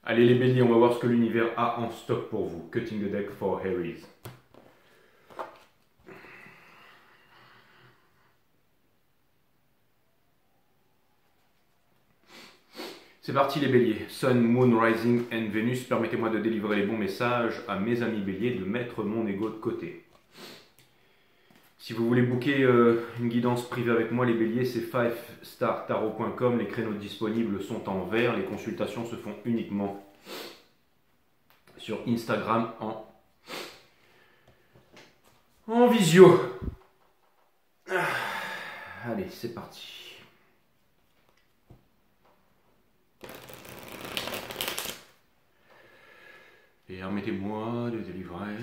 Allez les béliers, on va voir ce que l'univers a en stock pour vous. Cutting the deck for Aries. C'est parti les béliers. Sun, Moon, Rising and Venus, permettez-moi de délivrer les bons messages à mes amis béliers, de mettre mon ego de côté. Si vous voulez booker une guidance privée avec moi les béliers, c'est 5startarot.com, les créneaux disponibles sont en vert, les consultations se font uniquement sur Instagram en visio. Allez, c'est parti. Et permettez-moi de délivrer.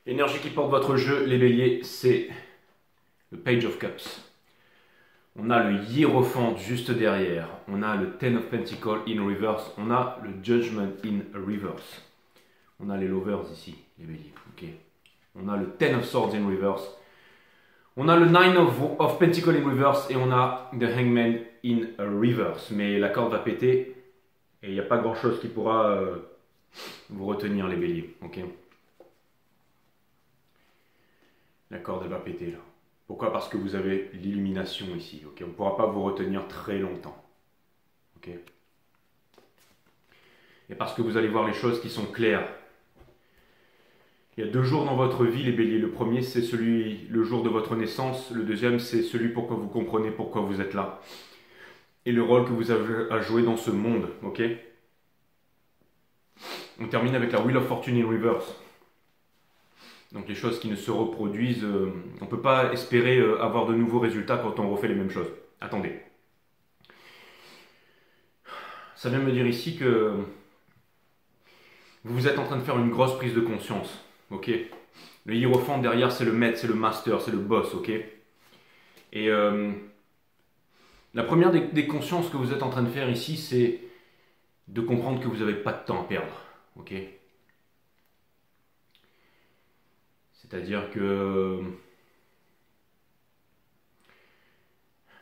L'énergie qui porte votre jeu, les béliers, c'est le Page of Cups. On a le Hiérophante juste derrière. On a le Ten of Pentacles in reverse. On a le Judgment in reverse. On a les lovers ici, les béliers. Okay. On a le Ten of Swords in reverse. On a le Nine of Pentacles in reverse. Et on a the Hangman in reverse. Mais la corde va péter. Et il n'y a pas grand chose qui pourra vous retenir, les béliers. Okay. La corde va péter là. Pourquoi? Parce que vous avez l'illumination ici. Okay, on ne pourra pas vous retenir très longtemps. Okay. Et parce que vous allez voir les choses qui sont claires. Il y a 2 jours dans votre vie, les béliers. Le premier, c'est le jour de votre naissance. Le deuxième, c'est celui pourquoi vous comprenez pourquoi vous êtes là. Et le rôle que vous avez à jouer dans ce monde. Okay. On termine avec la Wheel of Fortune in reverse. Donc les choses qui ne se reproduisent, on ne peut pas espérer avoir de nouveaux résultats quand on refait les mêmes choses. Attendez. Ça vient me dire ici que vous êtes en train de faire une grosse prise de conscience. Okay. Le hiérophant derrière, c'est le maître, c'est le master, c'est le boss. Okay. Et la première des consciences que vous êtes en train de faire ici, c'est de comprendre que vous n'avez pas de temps à perdre. Okay. C'est-à-dire que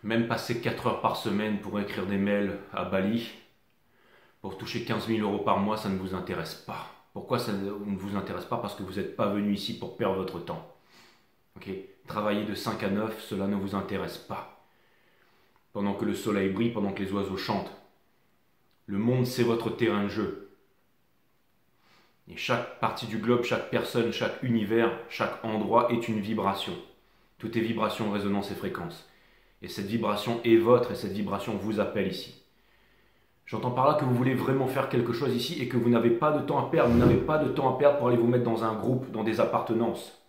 même passer 4 heures par semaine pour écrire des mails à Bali, pour toucher 15 000 € par mois, ça ne vous intéresse pas. Pourquoi ça ne vous intéresse pas? Parce que vous n'êtes pas venu ici pour perdre votre temps. Okay. Travailler de 5 à 9, cela ne vous intéresse pas. Pendant que le soleil brille, pendant que les oiseaux chantent. Le monde, c'est votre terrain de jeu. Et chaque partie du globe, chaque personne, chaque univers, chaque endroit est une vibration. Tout est vibration, résonance et fréquence. Et cette vibration est votre et cette vibration vous appelle ici. J'entends par là que vous voulez vraiment faire quelque chose ici et que vous n'avez pas de temps à perdre. Vous n'avez pas de temps à perdre pour aller vous mettre dans un groupe, dans des appartenances.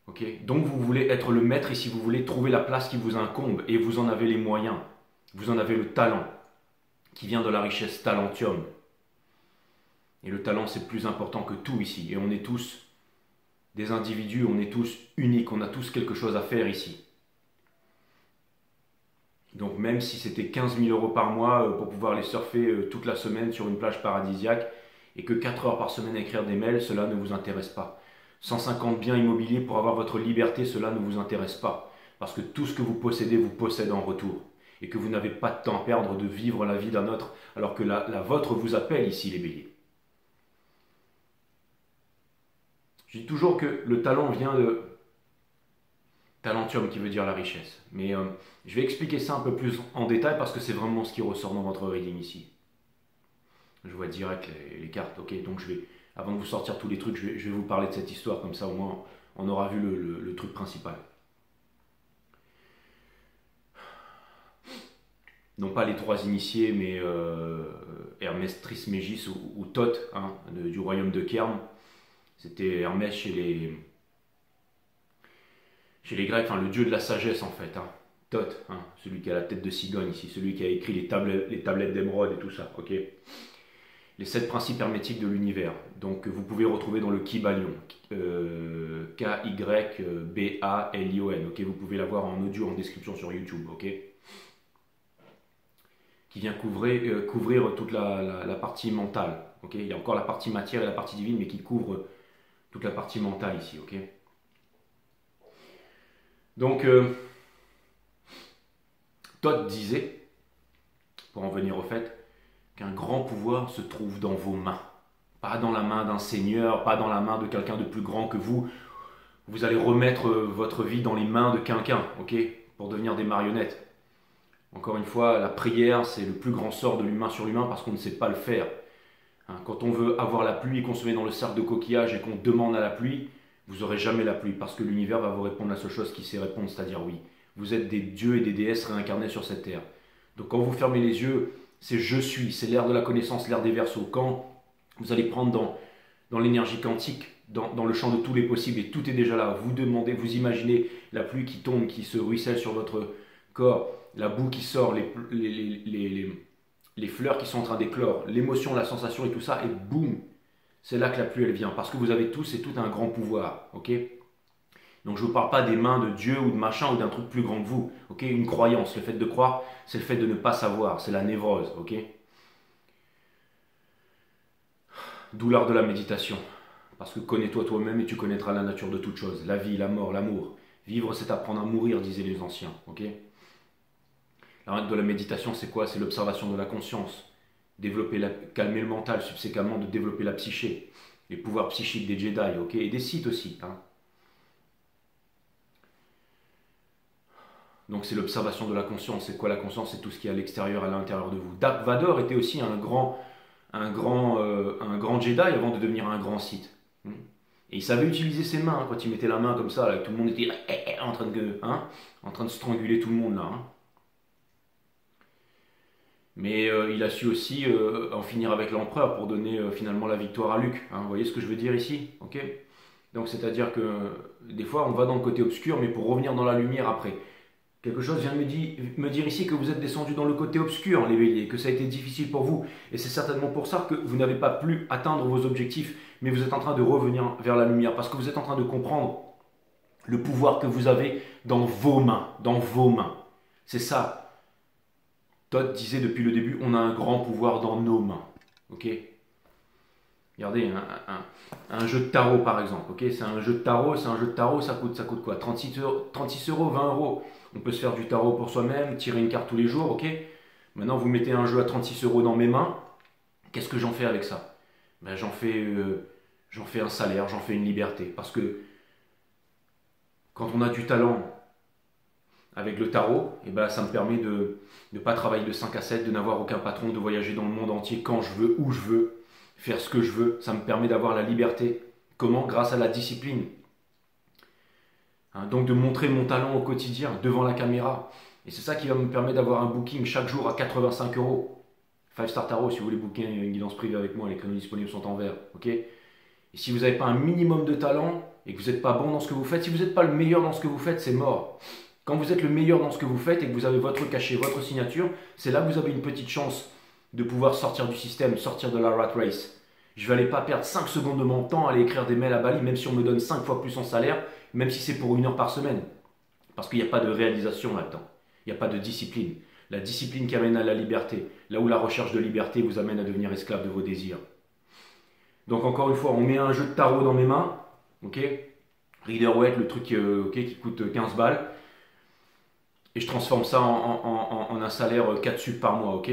Okay. Donc vous voulez être le maître ici, vous voulez trouver la place qui vous incombe et vous en avez les moyens. Vous en avez le talent qui vient de la richesse talentium. Et le talent, c'est plus important que tout ici. Et on est tous des individus, on est tous uniques, on a tous quelque chose à faire ici. Donc même si c'était 15 000 euros par mois pour pouvoir les surfer toute la semaine sur une plage paradisiaque et que 4 heures par semaine à écrire des mails, cela ne vous intéresse pas. 150 biens immobiliers pour avoir votre liberté, cela ne vous intéresse pas. Parce que tout ce que vous possédez vous possède en retour. Et que vous n'avez pas de temps à perdre de vivre la vie d'un autre alors que la vôtre vous appelle ici les béliers. Je dis toujours que le talent vient de talentium qui veut dire la richesse. Mais je vais expliquer ça un peu plus en détail parce que c'est vraiment ce qui ressort dans votre reading ici. Je vois direct les cartes, ok. Donc avant de vous sortir tous les trucs, je vais vous parler de cette histoire, comme ça au moins on aura vu le truc principal. Non pas les trois initiés, mais Hermès Trismégis ou Thoth, hein, du royaume de Kern. C'était Hermès chez les Grecs, enfin le dieu de la sagesse en fait. Hein. Thoth, hein, celui qui a la tête de cigogne ici, celui qui a écrit les tablettes d'émeraude et tout ça, ok. Les 7 principes hermétiques de l'univers, donc vous pouvez retrouver dans le Kybalion, K-Y-B-A-L-I-O-N, ok. Vous pouvez l'avoir en audio en description sur YouTube, ok. Qui vient couvrir toute la partie mentale. Okay, il y a encore la partie matière et la partie divine, mais qui couvre toute la partie mentale ici. Okay. Donc, Thoth disait, pour en venir au fait, qu'un grand pouvoir se trouve dans vos mains. Pas dans la main d'un seigneur, pas dans la main de quelqu'un de plus grand que vous. Vous allez remettre votre vie dans les mains de quelqu'un, ok, pour devenir des marionnettes. Encore une fois, la prière, c'est le plus grand sort de l'humain sur l'humain parce qu'on ne sait pas le faire. Hein, quand on veut avoir la pluie et qu'on se met dans le cercle de coquillage et qu'on demande à la pluie, vous n'aurez jamais la pluie parce que l'univers va vous répondre la seule chose qu'il sait répondre, c'est-à-dire oui. Vous êtes des dieux et des déesses réincarnés sur cette terre. Donc quand vous fermez les yeux, c'est je suis, c'est l'ère de la connaissance, l'ère des Verseaux. Quand vous allez prendre dans l'énergie quantique, dans le champ de tous les possibles et tout est déjà là, vous demandez, vous imaginez la pluie qui tombe, qui se ruisselle sur votre corps, la boue qui sort, les fleurs qui sont en train d'éclore, l'émotion, la sensation et tout ça, et boum, c'est là que la pluie elle vient, parce que vous avez tous et tout un grand pouvoir, ok. Donc je ne vous parle pas des mains de Dieu ou de machin ou d'un truc plus grand que vous, ok. Une croyance, le fait de croire, c'est le fait de ne pas savoir, c'est la névrose, ok. D'où l'art de la méditation, parce que connais-toi toi-même et tu connaîtras la nature de toute chose, la vie, la mort, l'amour. Vivre, c'est apprendre à mourir, disaient les anciens, ok. L'art de la méditation, c'est quoi? C'est l'observation de la conscience. Calmer le mental, subséquemment de développer la psyché. Les pouvoirs psychiques des Jedi, ok? Et des Sith aussi. Hein. Donc c'est l'observation de la conscience. C'est quoi la conscience? C'est tout ce qui est à l'extérieur, à l'intérieur de vous. Dark Vador était aussi un grand Jedi avant de devenir un grand Sith. Et il savait utiliser ses mains. Hein, quand il mettait la main comme ça, là, tout le monde était en train de stranguler tout le monde là. Hein. Mais il a su aussi en finir avec l'empereur pour donner finalement la victoire à Luke. Hein, vous voyez ce que je veux dire ici, ok. Donc c'est-à-dire que des fois on va dans le côté obscur, mais pour revenir dans la lumière après. Quelque chose vient de me dire ici que vous êtes descendu dans le côté obscur, les béliers, que ça a été difficile pour vous. Et c'est certainement pour ça que vous n'avez pas pu atteindre vos objectifs, mais vous êtes en train de revenir vers la lumière, parce que vous êtes en train de comprendre le pouvoir que vous avez dans vos mains, dans vos mains. C'est ça. Thoth disait depuis le début, on a un grand pouvoir dans nos mains. Ok. Regardez, un jeu de tarot par exemple. Ok, c'est un jeu de tarot, ça coûte quoi? 36 euros, 20 euros. On peut se faire du tarot pour soi-même, tirer une carte tous les jours, ok. Maintenant, vous mettez un jeu à 36 euros dans mes mains. Qu'est-ce que j'en fais avec ça? Ben, j'en fais un salaire, j'en fais une liberté. Parce que quand on a du talent avec le tarot, et ben ça me permet de ne pas travailler de 5 à 7, de n'avoir aucun patron, de voyager dans le monde entier quand je veux, où je veux, faire ce que je veux. Ça me permet d'avoir la liberté. Comment? Grâce à la discipline. Hein, donc de montrer mon talent au quotidien, devant la caméra. Et c'est ça qui va me permettre d'avoir un booking chaque jour à 85 euros. 5 Star Tarot, si vous voulez booker une guidance privée avec moi, les créneaux disponibles sont en vert. Ok. Et si vous n'avez pas un minimum de talent et que vous n'êtes pas bon dans ce que vous faites, si vous n'êtes pas le meilleur dans ce que vous faites, c'est mort. Quand vous êtes le meilleur dans ce que vous faites et que vous avez votre cachet, votre signature, c'est là que vous avez une petite chance de pouvoir sortir du système, sortir de la rat race. Je vais aller pas perdre 5 secondes de mon temps à aller écrire des mails à Bali, même si on me donne 5 fois plus en salaire, même si c'est pour 1 heure par semaine. Parce qu'il n'y a pas de réalisation là-dedans. Il n'y a pas de discipline. La discipline qui amène à la liberté. Là où la recherche de liberté vous amène à devenir esclave de vos désirs. Donc encore une fois, on met un jeu de tarot dans mes mains. Ok, Rider-Waite, le truc qui coûte 15 balles. Et je transforme ça en un salaire 4 sub par mois. Ok.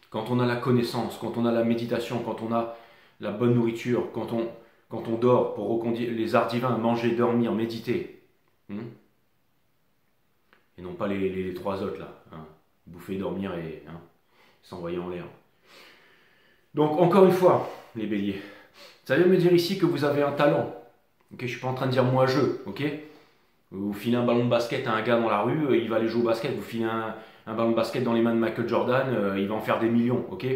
Quand on a la connaissance, quand on a la méditation, quand on a la bonne nourriture, quand on dort pour reconduire les arts divins, manger, dormir, méditer. Et non pas les trois autres là. Bouffer, dormir et s'envoyer en l'air. Donc encore une fois, les béliers, ça vient me dire ici que vous avez un talent. Ok, je suis pas en train de dire moi je. Ok, vous filez un ballon de basket à un gars dans la rue, il va aller jouer au basket. Vous filez un ballon de basket dans les mains de Michael Jordan, il va en faire des millions. Ok,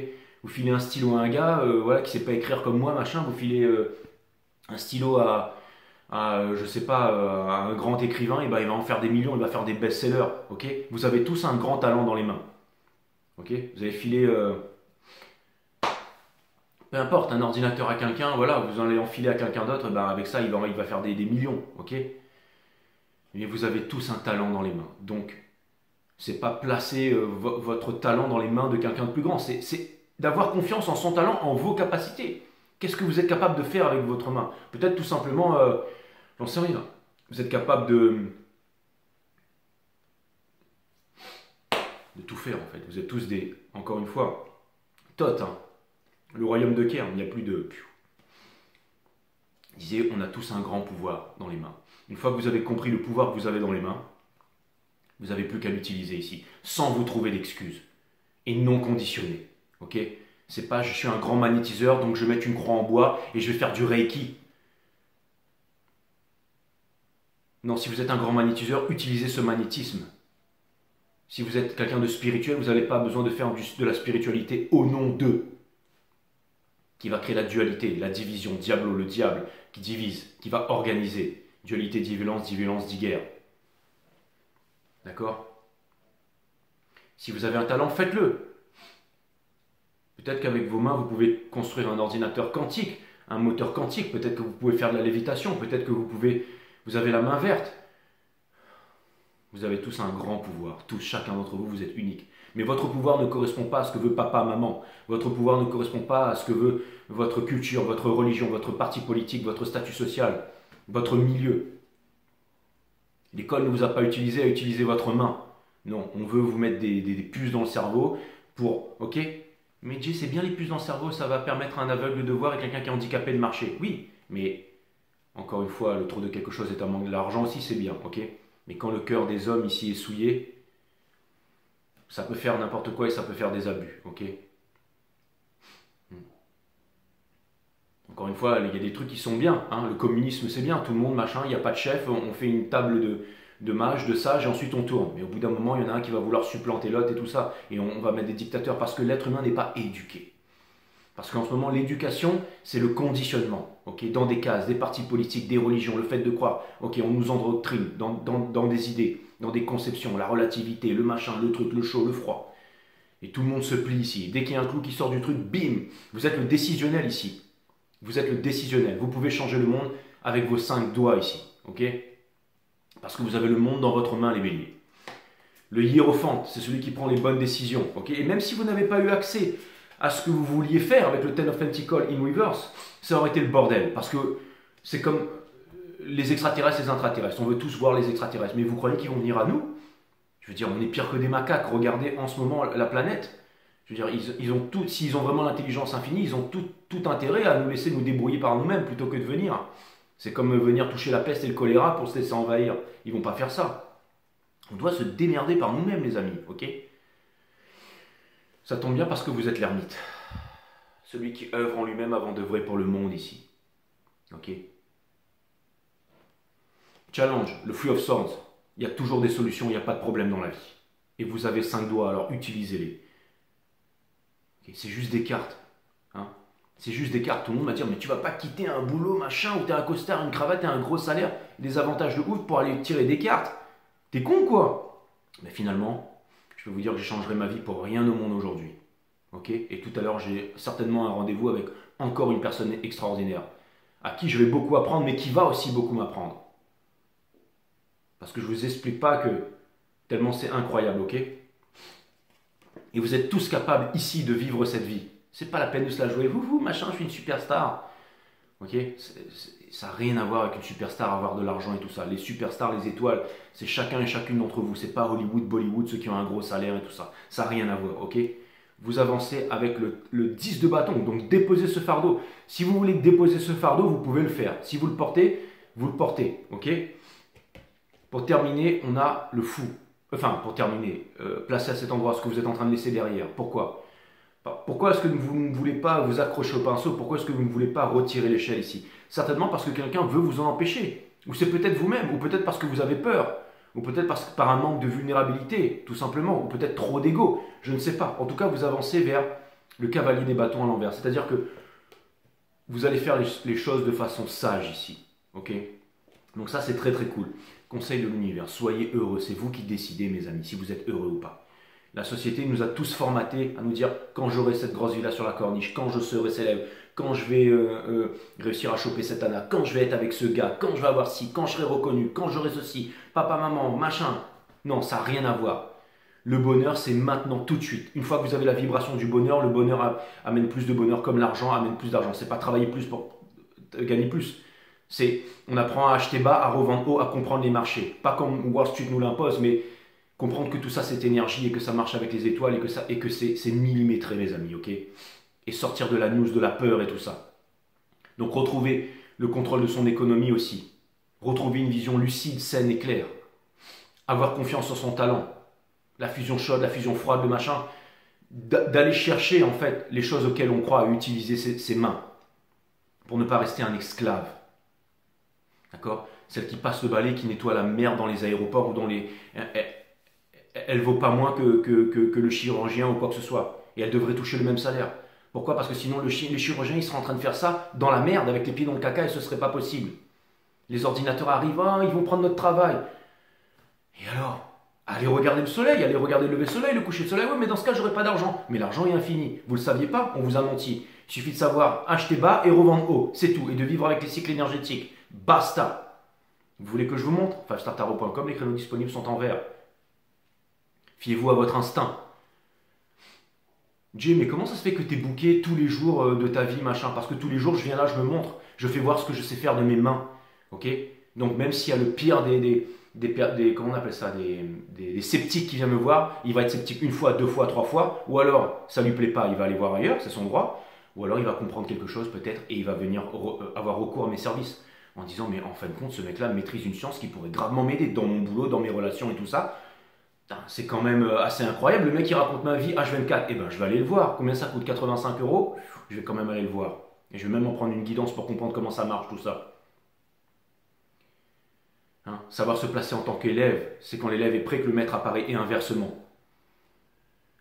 vous filez un stylo à un gars, voilà, qui sait pas écrire comme moi, machin. Vous filez un stylo je sais pas, à un grand écrivain, et ben il va en faire des millions, il va faire des best-sellers. Ok, vous avez tous un grand talent dans les mains. Ok, vous avez filé peu importe, un ordinateur à quelqu'un, voilà, vous en allez enfiler à quelqu'un d'autre, ben avec ça, il va faire des millions, ok. Mais vous avez tous un talent dans les mains. Donc, c'est pas placer votre talent dans les mains de quelqu'un de plus grand, c'est d'avoir confiance en son talent, en vos capacités. Qu'est-ce que vous êtes capable de faire avec votre main? Peut-être tout simplement, j'en sais rien, vous êtes capable de tout faire en fait. Vous êtes tous encore une fois, Thoth, le royaume de Caire, il n'y a plus de... Il disait, on a tous un grand pouvoir dans les mains. Une fois que vous avez compris le pouvoir que vous avez dans les mains, vous n'avez plus qu'à l'utiliser ici, sans vous trouver d'excuses. Et non conditionné. Ok? C'est pas, je suis un grand magnétiseur, donc je vais mettre une croix en bois et je vais faire du Reiki. Non, si vous êtes un grand magnétiseur, utilisez ce magnétisme. Si vous êtes quelqu'un de spirituel, vous n'avez pas besoin de faire de la spiritualité au nom d'eux, qui va créer la dualité, la division, diablo, le diable, qui divise, qui va organiser. Dualité, dit-violence, dit guerre. D'accord? Si vous avez un talent, faites-le. Peut-être qu'avec vos mains, vous pouvez construire un ordinateur quantique, un moteur quantique. Peut-être que vous pouvez faire de la lévitation. Peut-être que vous avez la main verte. Vous avez tous un grand pouvoir. Tous, chacun d'entre vous, vous êtes unique. Mais votre pouvoir ne correspond pas à ce que veut papa, maman. Votre pouvoir ne correspond pas à ce que veut votre culture, votre religion, votre parti politique, votre statut social, votre milieu. L'école ne vous a pas utilisé à utiliser votre main. Non, on veut vous mettre des puces dans le cerveau pour... Ok? Mais Jay, c'est bien les puces dans le cerveau, ça va permettre à un aveugle de voir et quelqu'un qui est handicapé de marcher. Oui, mais encore une fois, le trop de quelque chose est un manque. L'argent aussi, c'est bien, ok? Mais quand le cœur des hommes ici est souillé, ça peut faire n'importe quoi et ça peut faire des abus, ok? Encore une fois, il y a des trucs qui sont bien, le communisme c'est bien, tout le monde machin, il n'y a pas de chef, on fait une table de mages, de sages et ensuite on tourne. Mais au bout d'un moment, il y en a un qui va vouloir supplanter l'autre et tout ça, et on va mettre des dictateurs parce que l'être humain n'est pas éduqué. Parce qu'en ce moment, l'éducation, c'est le conditionnement, ok, dans des cases, des partis politiques, des religions, le fait de croire, ok, on nous endoctrine dans des idées, dans des conceptions, la relativité, le machin, le truc, le chaud, le froid. Et tout le monde se plie ici. Dès qu'il y a un clou qui sort du truc, bim, vous êtes le décisionnel ici. Vous êtes le décisionnel. Vous pouvez changer le monde avec vos 5 doigts ici, ok? Parce que vous avez le monde dans votre main, les béliers. Le hiérophante, c'est celui qui prend les bonnes décisions, ok? Et même si vous n'avez pas eu accès à ce que vous vouliez faire avec le Ten of Pentacles in Reverse, ça aurait été le bordel. Parce que c'est comme les extraterrestres et les intraterrestres. On veut tous voir les extraterrestres. Mais vous croyez qu'ils vont venir à nous? Je veux dire, on est pire que des macaques. Regardez en ce moment la planète. Je veux dire, ils ont tout, s'ils ont vraiment l'intelligence infinie, ils ont tout intérêt à nous laisser nous débrouiller par nous-mêmes plutôt que de venir. C'est comme venir toucher la peste et le choléra pour se laisser envahir. Ils vont pas faire ça. On doit se démerder par nous-mêmes, les amis, ok? Ça tombe bien parce que vous êtes l'ermite. Celui qui œuvre en lui-même avant d'œuvrer pour le monde ici. Ok? Challenge, le Free of Swords. Il y a toujours des solutions, il n'y a pas de problème dans la vie. Et vous avez 5 doigts, alors utilisez-les. C'est juste des cartes. C'est juste des cartes. Tout le monde va dire, mais tu vas pas quitter un boulot, machin, où tu as un costard, une cravate et un gros salaire, des avantages de ouf pour aller tirer des cartes. T'es con, quoi? Mais finalement, je peux vous dire que j'échangerai ma vie pour rien au monde aujourd'hui. Ok? Et tout à l'heure, j'ai certainement un rendez-vous avec encore une personne extraordinaire, à qui je vais beaucoup apprendre, mais qui va aussi beaucoup m'apprendre. Parce que je ne vous explique pas que Tellement c'est incroyable, ok? Et vous êtes tous capables ici de vivre cette vie. C'est pas la peine de se la jouer. Vous, machin, je suis une superstar. Ok? Ça n'a rien à voir avec une superstar, avoir de l'argent et tout ça. Les superstars, les étoiles, c'est chacun et chacune d'entre vous. C'est pas Hollywood, Bollywood, ceux qui ont un gros salaire et tout ça. Ça n'a rien à voir, ok? Vous avancez avec le 10 de bâton. Donc déposez ce fardeau. Si vous voulez déposer ce fardeau, vous pouvez le faire. Si vous le portez, vous le portez, ok? Pour terminer, on a le fou. Enfin, pour terminer, placez à cet endroit ce que vous êtes en train de laisser derrière. Pourquoi? Pourquoi est-ce que vous ne voulez pas vous accrocher au pinceau? Pourquoi est-ce que vous ne voulez pas retirer l'échelle ici? Certainement parce que quelqu'un veut vous en empêcher. Ou c'est peut-être vous-même, ou peut-être parce que vous avez peur. Ou peut-être par un manque de vulnérabilité, tout simplement. Ou peut-être trop d'ego. Je ne sais pas. En tout cas, vous avancez vers le cavalier des bâtons à l'envers. C'est-à-dire que vous allez faire les choses de façon sage ici. Ok? Donc ça, c'est très très cool. Conseil de l'univers, soyez heureux. C'est vous qui décidez, mes amis, si vous êtes heureux ou pas. La société nous a tous formatés à nous dire quand j'aurai cette grosse villa sur la corniche, quand je serai célèbre, quand je vais réussir à choper cette Anna, quand je vais être avec ce gars, quand je vais avoir ci, quand je serai reconnu, quand j'aurai ceci, papa, maman, machin. Non, ça n'a rien à voir. Le bonheur, c'est maintenant, tout de suite. Une fois que vous avez la vibration du bonheur, le bonheur amène plus de bonheur, comme l'argent amène plus d'argent. C'est pas travailler plus pour gagner plus. On apprend à acheter bas, à revendre haut, à comprendre les marchés. Pas comme Wall Street nous l'impose, mais comprendre que tout ça c'est énergie et que ça marche avec les étoiles et que c'est millimétré, mes amis, ok? Et sortir de la news, de la peur et tout ça. Donc retrouver le contrôle de son économie aussi. Retrouver une vision lucide, saine et claire. Avoir confiance en son talent. La fusion chaude, la fusion froide, le machin. D'aller chercher en fait les choses auxquelles on croit, à utiliser ses mains. Pour ne pas rester un esclave. D'accord? Celle qui passe le balai, qui nettoie la merde dans les aéroports ou dans les... Elle vaut pas moins que le chirurgien ou quoi que ce soit. Et elle devrait toucher le même salaire. Pourquoi? Parce que sinon les chirurgiens ils seraient en train de faire ça dans la merde, avec les pieds dans le caca, et ce serait pas possible. Les ordinateurs arrivent, ils vont prendre notre travail. Et alors? Allez regarder le soleil, allez regarder le lever du soleil, le coucher du soleil. Ouais, mais dans ce cas, j'aurai pas d'argent. Mais l'argent est infini. Vous le saviez pas? On vous a menti. Il suffit de savoir acheter bas et revendre haut. C'est tout. Et de vivre avec les cycles énergétiques. Basta. Vous voulez que je vous montre? 5startarot.com, les créneaux disponibles sont en vert. Fiez-vous à votre instinct. Jay, mais comment ça se fait que tu es booké tous les jours de ta vie, machin? Parce que tous les jours, je viens là, je me montre. Je fais voir ce que je sais faire de mes mains. Ok? Donc même s'il y a le pire comment on appelle ça, des sceptiques qui vient me voir, il va être sceptique une fois, deux fois, trois fois, ou alors ça lui plaît pas, il va aller voir ailleurs, c'est son droit, ou alors il va comprendre quelque chose peut-être et il va venir avoir recours à mes services en disant mais en fin de compte ce mec-là maîtrise une science qui pourrait gravement m'aider dans mon boulot, dans mes relations et tout ça. C'est quand même assez incroyable, le mec il raconte ma vie H24, et ben je vais aller le voir. Combien ça coûte? 85 €? Je vais quand même aller le voir. Et je vais même en prendre une guidance pour comprendre comment ça marche tout ça. Savoir se placer en tant qu'élève, c'est quand l'élève est prêt que le maître apparaît et inversement.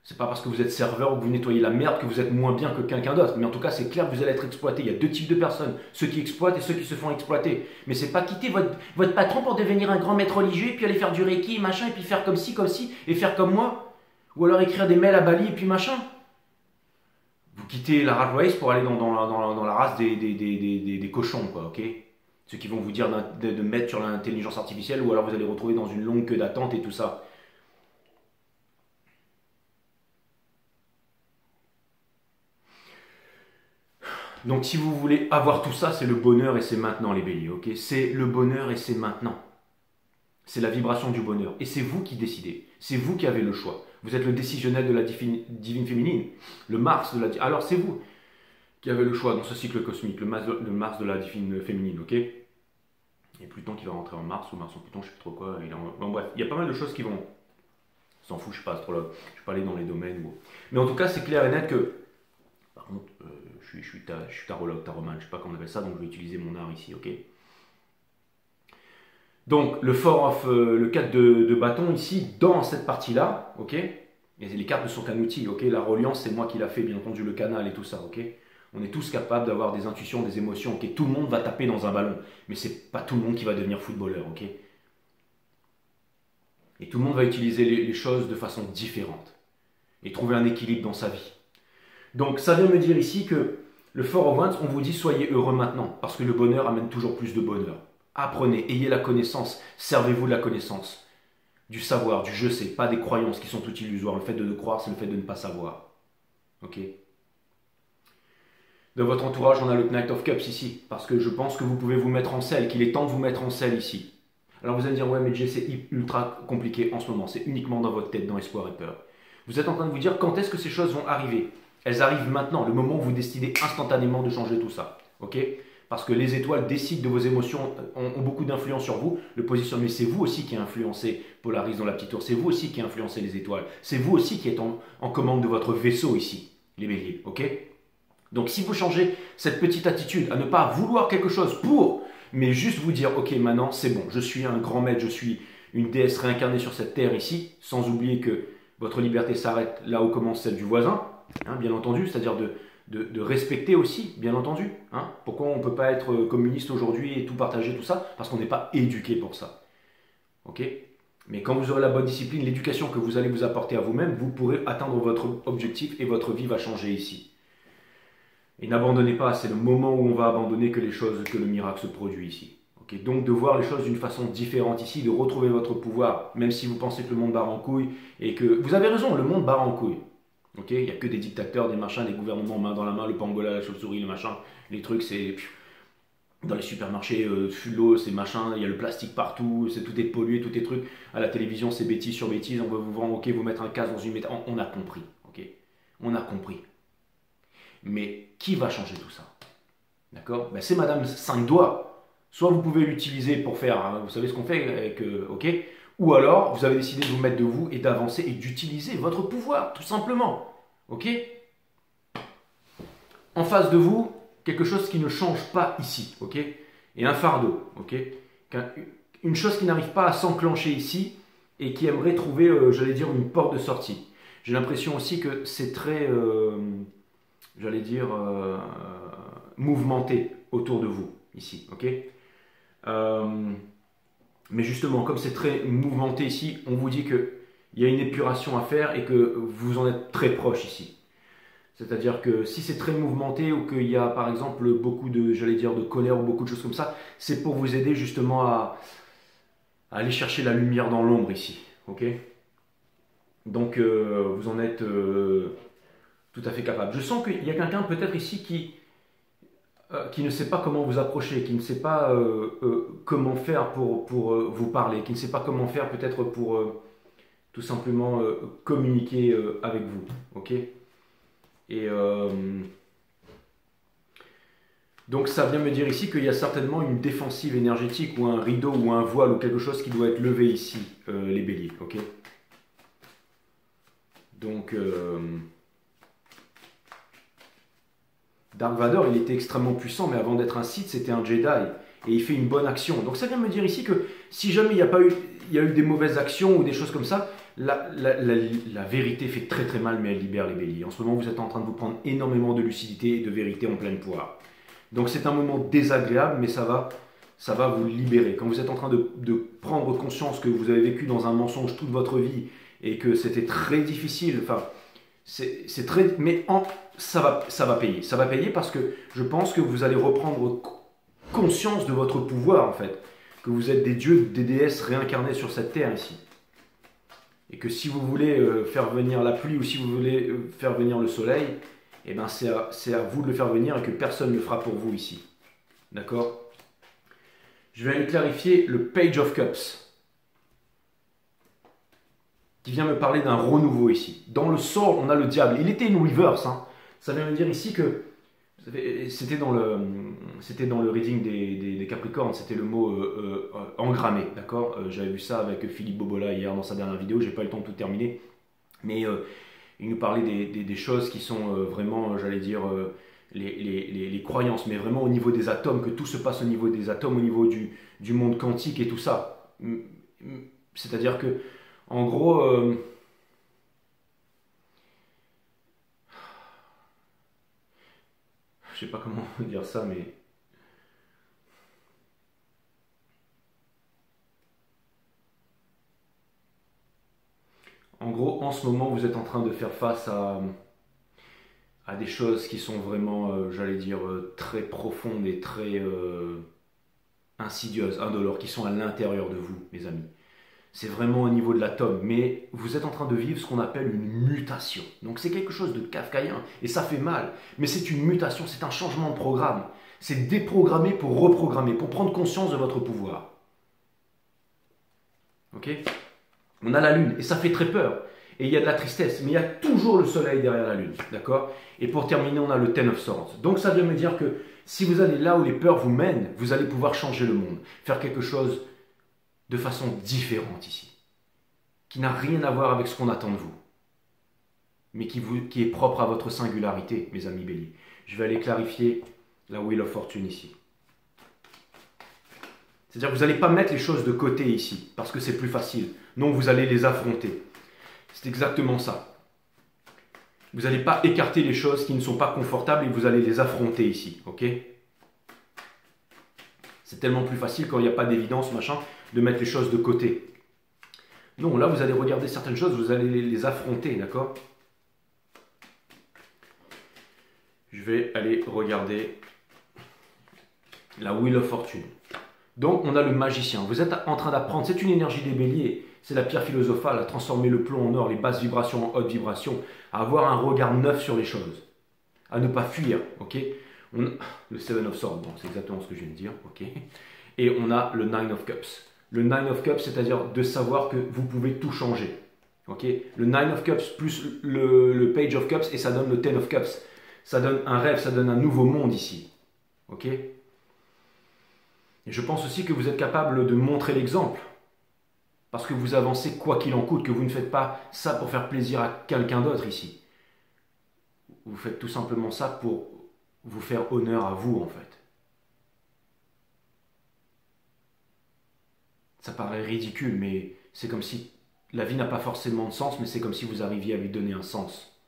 C'est pas parce que vous êtes serveur ou que vous nettoyez la merde que vous êtes moins bien que quelqu'un d'autre. Mais en tout cas, c'est clair que vous allez être exploité. Il y a deux types de personnes, ceux qui exploitent et ceux qui se font exploiter. Mais c'est pas quitter votre patron pour devenir un grand maître religieux et puis aller faire du reiki, machin, et puis faire comme ci, et faire comme moi. Ou alors écrire des mails à Bali et puis machin. Vous quittez la rat race pour aller dans la race des cochons, quoi, ok? Ceux qui vont vous dire de mettre sur l'intelligence artificielle, ou alors vous allez retrouver dans une longue queue d'attente et tout ça. Donc si vous voulez avoir tout ça, c'est le bonheur et c'est maintenant les béliers, ok? C'est le bonheur et c'est maintenant. C'est la vibration du bonheur. Et c'est vous qui décidez. C'est vous qui avez le choix. Vous êtes le décisionnel de la divine féminine. Le Mars de la... Alors c'est vous qui avez le choix dans ce cycle cosmique. Le Mars de la divine féminine, ok? Et Pluton qui va rentrer en Mars, ou Mars en Pluton, je sais plus trop quoi. Bon bref, il y a pas mal de choses qui vont... S'en fout, je suis pas astrologue. Je ne suis pas allé dans les domaines. Mais en tout cas, c'est clair et net que... Par contre, je suis tarologue, taroman, je ne sais pas comment on appelle ça, donc je vais utiliser mon art ici, ok? Donc, le 4 de bâton ici, dans cette partie-là, ok? Et les cartes ne sont qu'un outil, ok? La reliance, c'est moi qui l'a fait, bien entendu, le canal et tout ça, ok? On est tous capables d'avoir des intuitions, des émotions, ok? Tout le monde va taper dans un ballon, mais c'est pas tout le monde qui va devenir footballeur, ok? Et tout le monde va utiliser les choses de façon différente et trouver un équilibre dans sa vie. Donc, ça vient me dire ici que le Four of Wands, on vous dit soyez heureux maintenant, parce que le bonheur amène toujours plus de bonheur. Apprenez, ayez la connaissance, servez-vous de la connaissance. Du savoir, du je sais, pas des croyances qui sont toutes illusoires. Le fait de croire, c'est le fait de ne pas savoir. Ok. De votre entourage, on a le Knight of Cups ici, parce que je pense que vous pouvez vous mettre en selle, qu'il est temps de vous mettre en selle ici. Alors vous allez me dire, ouais mais Jay, c'est ultra compliqué en ce moment, c'est uniquement dans votre tête, dans espoir et peur. Vous êtes en train de vous dire, quand est-ce que ces choses vont arriver? Elles arrivent maintenant, le moment où vous décidez instantanément de changer tout ça. Ok? Parce que les étoiles décident de vos émotions, ont beaucoup d'influence sur vous. Le positionnement, c'est vous aussi qui influencez Polaris dans la petite tour, c'est vous aussi qui influencez les étoiles. C'est vous aussi qui êtes en commande de votre vaisseau ici, les béliers. Ok? Donc si vous changez cette petite attitude à ne pas vouloir quelque chose pour, mais juste vous dire, ok, maintenant c'est bon, je suis un grand maître, je suis une déesse réincarnée sur cette terre ici, sans oublier que votre liberté s'arrête là où commence celle du voisin, hein, bien entendu, c'est-à-dire de respecter aussi, bien entendu. Hein. Pourquoi on ne peut pas être communiste aujourd'hui et tout partager, tout ça? Parce qu'on n'est pas éduqué pour ça. Ok? Mais quand vous aurez la bonne discipline, l'éducation que vous allez vous apporter à vous-même, vous pourrez atteindre votre objectif et votre vie va changer ici. Et n'abandonnez pas, c'est le moment où on va abandonner que le miracle se produit ici. Okay, donc de voir les choses d'une façon différente ici, de retrouver votre pouvoir, même si vous pensez que le monde barre en couille, et que... Vous avez raison, le monde barre en couille. Okay, il n'y a que des dictateurs, des machins, des gouvernements main dans la main, le pangolin, la chauve-souris, le machin, les trucs, c'est... Dans les supermarchés, l'eau, c'est machin, il y a le plastique partout, tout est pollué, tout est truc. À la télévision, c'est bêtise sur bêtise, on veut vous vendre, ok, vous mettre un casque dans une métal. On a compris, ok. On a compris. Mais qui va changer tout ça? D'accord? Ben, c'est Madame 5 doigts. Soit vous pouvez l'utiliser pour faire, hein, vous savez ce qu'on fait avec, ok? Ou alors, vous avez décidé de vous mettre de vous et d'avancer et d'utiliser votre pouvoir, tout simplement. Ok? En face de vous, quelque chose qui ne change pas ici, ok? Et un fardeau, ok? Une chose qui n'arrive pas à s'enclencher ici et qui aimerait trouver, j'allais dire, une porte de sortie. J'ai l'impression aussi que c'est très... j'allais dire, mouvementé autour de vous, ici, ok? Mais justement, comme c'est très mouvementé ici, on vous dit qu'il y a une épuration à faire et que vous en êtes très proche ici. C'est-à-dire que si c'est très mouvementé ou qu'il y a par exemple beaucoup de, j'allais dire, de colère ou beaucoup de choses comme ça, c'est pour vous aider justement à aller chercher la lumière dans l'ombre ici, ok? Donc vous en êtes... tout à fait capable. Je sens qu'il y a quelqu'un peut-être ici qui ne sait pas comment vous approcher, qui ne sait pas comment faire pour vous parler, qui ne sait pas comment faire peut-être pour tout simplement communiquer avec vous. Ok? Et donc ça vient me dire ici qu'il y a certainement une défensive énergétique ou un rideau ou un voile ou quelque chose qui doit être levé ici, les béliers. Ok? Donc... Dark Vador, il était extrêmement puissant, mais avant d'être un Sith, c'était un Jedi. Et il fait une bonne action. Donc ça vient me dire ici que si jamais il y a eu des mauvaises actions ou des choses comme ça, la vérité fait très très mal, mais elle libère les béliers. En ce moment, vous êtes en train de vous prendre énormément de lucidité et de vérité en pleine poire. Donc c'est un moment désagréable, mais ça va vous libérer. Quand vous êtes en train de prendre conscience que vous avez vécu dans un mensonge toute votre vie et que c'était très difficile, enfin... C'est très... Mais ça va payer. Ça va payer parce que je pense que vous allez reprendre conscience de votre pouvoir, en fait. Que vous êtes des dieux, des déesses réincarnés sur cette terre, ici. Et que si vous voulez faire venir la pluie ou si vous voulez faire venir le soleil, eh ben c'est à vous de le faire venir et que personne ne le fera pour vous, ici. D'accord? Je vais aller clarifier le Page of Cups, qui vient me parler d'un renouveau ici. Dans le sort, on a le diable. Il était in reverse. Hein. Ça vient me dire ici que c'était dans le reading des Capricornes, c'était le mot engrammé, d'accord? J'avais vu ça avec Philippe Bobola hier dans sa dernière vidéo, j'ai pas eu le temps de tout terminer, mais il nous parlait des choses qui sont vraiment, j'allais dire, les croyances, mais vraiment au niveau des atomes, que tout se passe au niveau des atomes, au niveau du monde quantique et tout ça. C'est-à-dire que en gros, je sais pas comment dire ça, mais en gros, en ce moment, vous êtes en train de faire face à des choses qui sont vraiment, j'allais dire, très profondes et très insidieuses, indolores, qui sont à l'intérieur de vous, mes amis. C'est vraiment au niveau de l'atome. Mais vous êtes en train de vivre ce qu'on appelle une mutation. Donc c'est quelque chose de kafkaïen. Et ça fait mal. Mais c'est une mutation, c'est un changement de programme. C'est déprogrammer pour reprogrammer, pour prendre conscience de votre pouvoir. Ok? On a la lune et ça fait très peur. Et il y a de la tristesse, mais il y a toujours le soleil derrière la lune. D'accord? Et pour terminer, on a le Ten of Swords. Donc ça vient me dire que si vous allez là où les peurs vous mènent, vous allez pouvoir changer le monde. Faire quelque chose de façon différente ici. Qui n'a rien à voir avec ce qu'on attend de vous. Mais qui est propre à votre singularité, mes amis béliers. Je vais aller clarifier la Wheel of Fortune ici. C'est-à-dire que vous n'allez pas mettre les choses de côté ici, parce que c'est plus facile. Non, vous allez les affronter. C'est exactement ça. Vous n'allez pas écarter les choses qui ne sont pas confortables et vous allez les affronter ici. Ok? C'est tellement plus facile quand il n'y a pas d'évidence, machin, de mettre les choses de côté. Non, là, vous allez regarder certaines choses, vous allez les affronter, d'accord? Je vais aller regarder la Wheel of Fortune. Donc, on a le magicien. Vous êtes en train d'apprendre. C'est une énergie des béliers. C'est la pierre philosophale à transformer le plomb en or, les basses vibrations en hautes vibrations, à avoir un regard neuf sur les choses, à ne pas fuir. Ok? Le Seven of Swords, bon, c'est exactement ce que je viens de dire. Ok? Et on a le Nine of Cups. Le Nine of Cups, c'est-à-dire de savoir que vous pouvez tout changer. Ok? Le Nine of Cups plus le Page of Cups et ça donne le Ten of Cups. Ça donne un rêve, ça donne un nouveau monde ici. Ok? Et je pense aussi que vous êtes capable de montrer l'exemple. Parce que vous avancez quoi qu'il en coûte, que vous ne faites pas ça pour faire plaisir à quelqu'un d'autre ici. Vous faites tout simplement ça pour vous faire honneur à vous en fait. Ça paraît ridicule, mais c'est comme si la vie n'a pas forcément de sens, mais c'est comme si vous arriviez à lui donner un sens.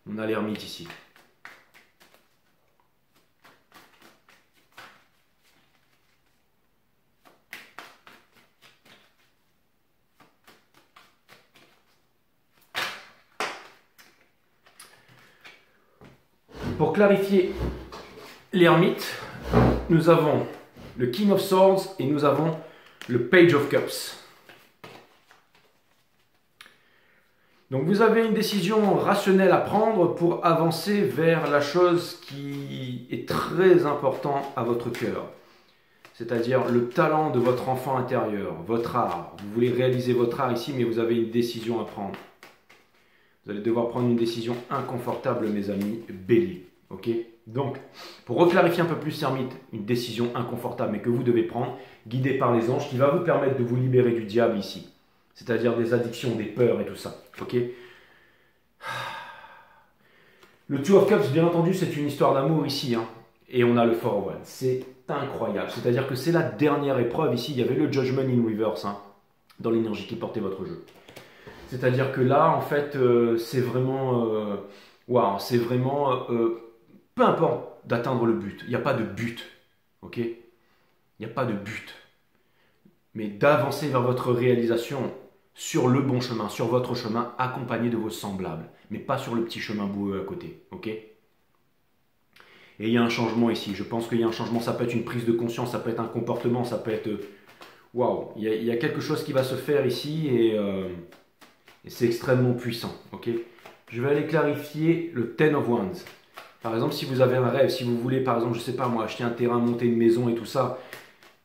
On a l'ermite ici. Pour clarifier l'ermite, nous avons le King of Swords et nous avons le Page of Cups. Donc vous avez une décision rationnelle à prendre pour avancer vers la chose qui est très importante à votre cœur. C'est-à-dire le talent de votre enfant intérieur, votre art. Vous voulez réaliser votre art ici, mais vous avez une décision à prendre. Vous allez devoir prendre une décision inconfortable, mes amis béliers. Ok? Donc, pour reclarifier un peu plus Ermite, une décision inconfortable, mais que vous devez prendre, guidée par les anges, qui va vous permettre de vous libérer du diable ici. C'est-à-dire des addictions, des peurs et tout ça. Ok? Le Two of Cups, bien entendu, c'est une histoire d'amour ici. Hein. Et on a le Four of Wands. C'est incroyable. C'est-à-dire que c'est la dernière épreuve ici. Il y avait le Judgment in Reverse hein, dans l'énergie qui portait votre jeu. C'est-à-dire que là, en fait, c'est vraiment... Waouh, c'est vraiment... peu importe d'atteindre le but. Il n'y a pas de but. Ok? Il n'y a pas de but. Mais d'avancer vers votre réalisation sur le bon chemin, sur votre chemin, accompagné de vos semblables. Mais pas sur le petit chemin boueux à côté. Ok? Et il y a un changement ici. Je pense qu'il y a un changement. Ça peut être une prise de conscience, ça peut être un comportement, ça peut être... Waouh, il y a quelque chose qui va se faire ici et c'est extrêmement puissant. Ok? Je vais aller clarifier le Ten of Wands. Par exemple, si vous avez un rêve, si vous voulez, par exemple, je ne sais pas moi, acheter un terrain, monter une maison et tout ça,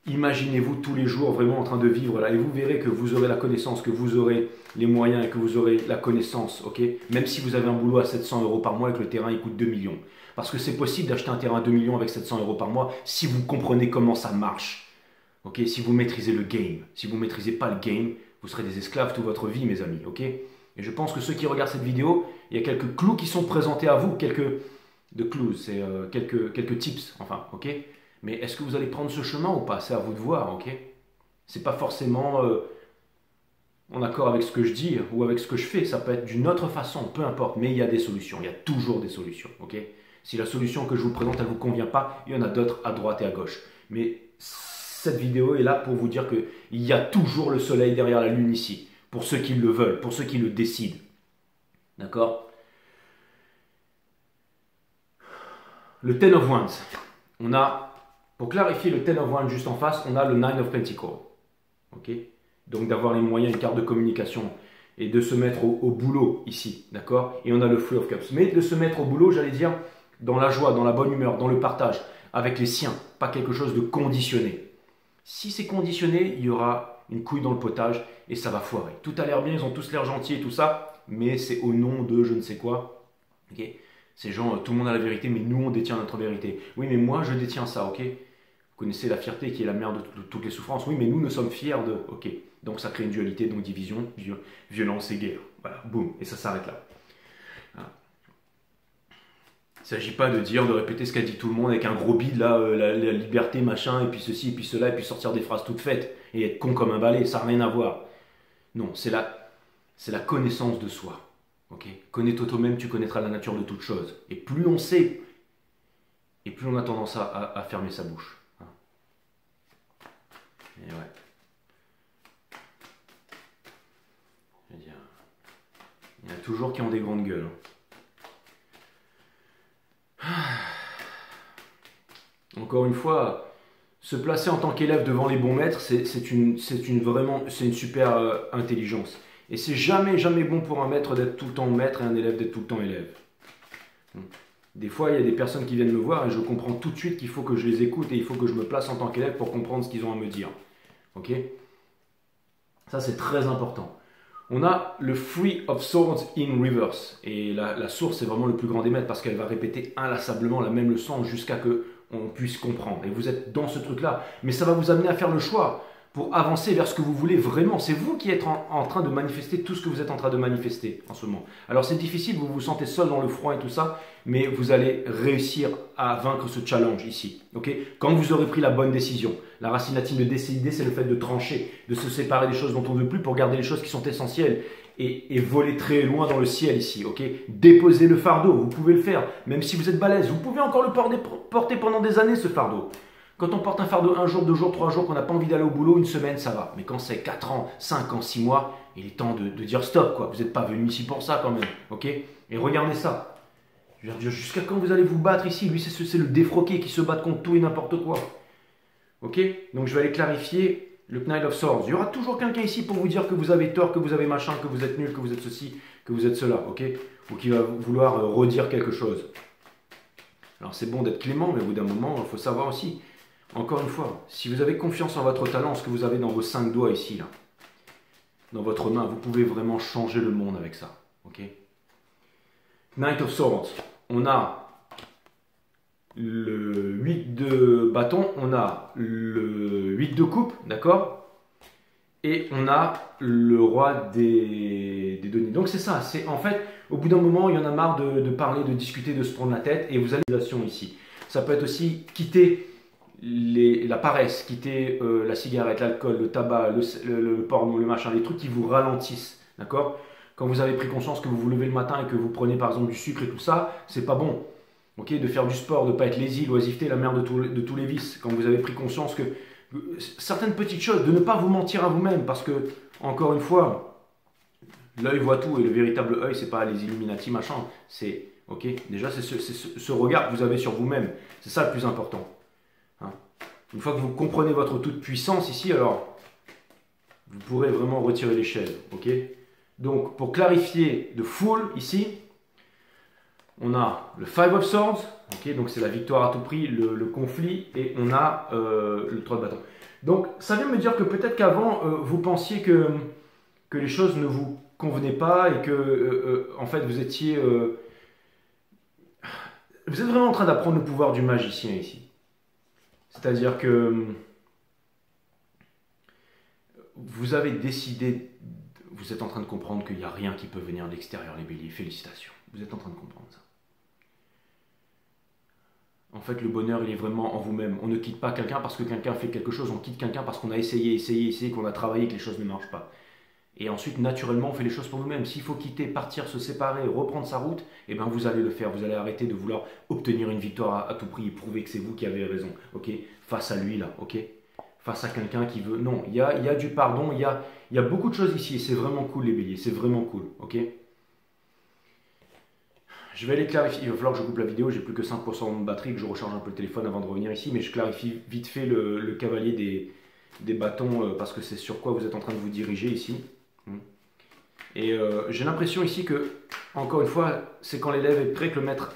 imaginez-vous tous les jours vraiment en train de vivre là et vous verrez que vous aurez la connaissance, que vous aurez les moyens et que vous aurez la connaissance, ok? Même si vous avez un boulot à 700 € par mois et que le terrain il coûte 2 millions. Parce que c'est possible d'acheter un terrain à 2 millions avec 700 € par mois si vous comprenez comment ça marche. Ok? Si vous maîtrisez le game. Si vous ne maîtrisez pas le game, vous serez des esclaves toute votre vie, mes amis, ok? Et je pense que ceux qui regardent cette vidéo, il y a quelques clous qui sont présentés à vous, quelques c'est quelques tips, enfin, ok? Mais est-ce que vous allez prendre ce chemin ou pas? C'est à vous de voir, ok? C'est pas forcément en accord avec ce que je dis ou avec ce que je fais, ça peut être d'une autre façon, peu importe, mais il y a des solutions, il y a toujours des solutions, ok? Si la solution que je vous présente, elle ne vous convient pas, il y en a d'autres à droite et à gauche. Mais cette vidéo est là pour vous dire qu'il y a toujours le soleil derrière la lune ici, pour ceux qui le veulent, pour ceux qui le décident. D'accord? Le Ten of Wands, on a Pour clarifier le Ten of Wands juste en face, on a le Nine of Pentacles. Ok, donc d'avoir les moyens, une carte de communication et de se mettre au boulot ici, d'accord. Et on a le Three of Cups. Mais de se mettre au boulot, j'allais dire, dans la joie, dans la bonne humeur, dans le partage, avec les siens, pas quelque chose de conditionné. Si c'est conditionné, il y aura une couille dans le potage et ça va foirer. Tout a l'air bien, ils ont tous l'air gentils et tout ça, mais c'est au nom de je ne sais quoi. Okay, ces gens, tout le monde a la vérité, mais nous on détient notre vérité. Oui, mais moi je détiens ça, ok. Vous connaissez la fierté qui est la mère de toutes les souffrances. Oui, mais nous sommes fiers de... Ok, donc ça crée une dualité, donc division, violence et guerre. Voilà, boum, et ça s'arrête là. Voilà. Il ne s'agit pas de dire, de répéter ce qu'a dit tout le monde avec un gros bide, là, la liberté, machin, et puis ceci, et puis cela, et puis sortir des phrases toutes faites, et être con comme un balai, ça n'a rien à voir. Non, c'est la connaissance de soi. Ok, connais-toi toi-même, tu connaîtras la nature de toute chose. Et plus on sait, et plus on a tendance à fermer sa bouche. Et ouais. Je veux dire, il y en a toujours qui ont des grandes gueules. Encore une fois, se placer en tant qu'élève devant les bons maîtres, c'est une super intelligence. Et c'est jamais bon pour un maître d'être tout le temps maître et un élève d'être tout le temps élève. Des fois, il y a des personnes qui viennent me voir et je comprends tout de suite qu'il faut que je les écoute et il faut que je me place en tant qu'élève pour comprendre ce qu'ils ont à me dire. Ok? Ça, c'est très important. On a le Three of Swords in reverse. Et la source est vraiment le plus grand des maîtres parce qu'elle va répéter inlassablement la même leçon jusqu'à que on puisse comprendre. Et vous êtes dans ce truc-là. Mais ça va vous amener à faire le choix pour avancer vers ce que vous voulez vraiment. C'est vous qui êtes en train de manifester tout ce que vous êtes en train de manifester en ce moment. Alors c'est difficile, vous vous sentez seul dans le froid et tout ça, mais vous allez réussir à vaincre ce challenge ici. Okay, quand vous aurez pris la bonne décision. La racine latine de décider, c'est le fait de trancher, de se séparer des choses dont on ne veut plus pour garder les choses qui sont essentielles et voler très loin dans le ciel ici. Okay, déposez le fardeau, vous pouvez le faire, même si vous êtes balèze. Vous pouvez encore le porter pendant des années, ce fardeau. Quand on porte un fardeau 1 jour, 2 jours, 3 jours, qu'on n'a pas envie d'aller au boulot, une semaine, ça va. Mais quand c'est 4 ans, 5 ans, 6 mois, il est temps de dire stop, quoi. Vous n'êtes pas venu ici pour ça quand même. Ok? Et regardez ça. Je veux dire, jusqu'à quand vous allez vous battre ici? Lui, c'est le défroqué qui se bat contre tout et n'importe quoi. Ok? Donc je vais aller clarifier le Knight of Swords. Il y aura toujours quelqu'un ici pour vous dire que vous avez tort, que vous avez machin, que vous êtes nul, que vous êtes ceci, que vous êtes cela. Ok? Ou qui va vouloir redire quelque chose. Alors c'est bon d'être clément, mais au bout d'un moment, il faut savoir aussi. Encore une fois, si vous avez confiance en votre talent, ce que vous avez dans vos 5 doigts ici, là, dans votre main, vous pouvez vraiment changer le monde avec ça. Ok? Knight of Swords, on a le 8 de bâton, on a le 8 de coupe, d'accord? Et on a le roi des deniers. Donc c'est ça, c'est en fait, au bout d'un moment, il y en a marre de parler, de discuter, de se prendre la tête, et vous allez ici. Ça peut être aussi quitter la paresse, quitter la cigarette, l'alcool, le tabac, le porno, le machin, les trucs qui vous ralentissent, d'accord? Quand vous avez pris conscience que vous vous levez le matin et que vous prenez par exemple du sucre et tout ça, c'est pas bon. Ok, de faire du sport, de ne pas être lazy, l'oisiveté, la mère de tous les vices. Quand vous avez pris conscience que certaines petites choses, de ne pas vous mentir à vous-même, parce que, encore une fois, l'œil voit tout et le véritable œil, c'est pas les Illuminati, machin. C'est, ok, déjà c'est ce regard que vous avez sur vous-même. C'est ça le plus important. Hein. Une fois que vous comprenez votre toute puissance ici, alors vous pourrez vraiment retirer l'échelle. Ok. Donc, pour clarifier de full ici, on a le Five of Swords, okay, donc c'est la victoire à tout prix, le conflit, et on a le 3 de bâton. Donc, ça vient me dire que peut-être qu'avant, vous pensiez que les choses ne vous convenaient pas et que, en fait, vous étiez... vous êtes vraiment en train d'apprendre le pouvoir du magicien ici. C'est-à-dire que vous avez décidé... Vous êtes en train de comprendre qu'il n'y a rien qui peut venir de l'extérieur, les béliers. Félicitations. Vous êtes en train de comprendre ça. En fait, le bonheur, il est vraiment en vous-même. On ne quitte pas quelqu'un parce que quelqu'un fait quelque chose. On quitte quelqu'un parce qu'on a essayé, qu'on a travaillé et que les choses ne marchent pas. Et ensuite, naturellement, on fait les choses pour nous-mêmes. S'il faut quitter, partir, se séparer, reprendre sa route, eh bien, vous allez le faire. Vous allez arrêter de vouloir obtenir une victoire à tout prix et prouver que c'est vous qui avez raison. Ok? Face à lui, là. Ok? Face à quelqu'un qui veut... Non, il y a du pardon, il y a beaucoup de choses ici. Et c'est vraiment cool, les béliers. C'est vraiment cool. Ok? je vais aller clarifier. Il va falloir que je coupe la vidéo. J'ai plus que 5% de batterie, que je recharge un peu le téléphone avant de revenir ici. Mais je clarifie vite fait le cavalier des bâtons parce que c'est sur quoi vous êtes en train de vous diriger ici. Et j'ai l'impression ici que, encore une fois, c'est quand l'élève est prêt que le maître...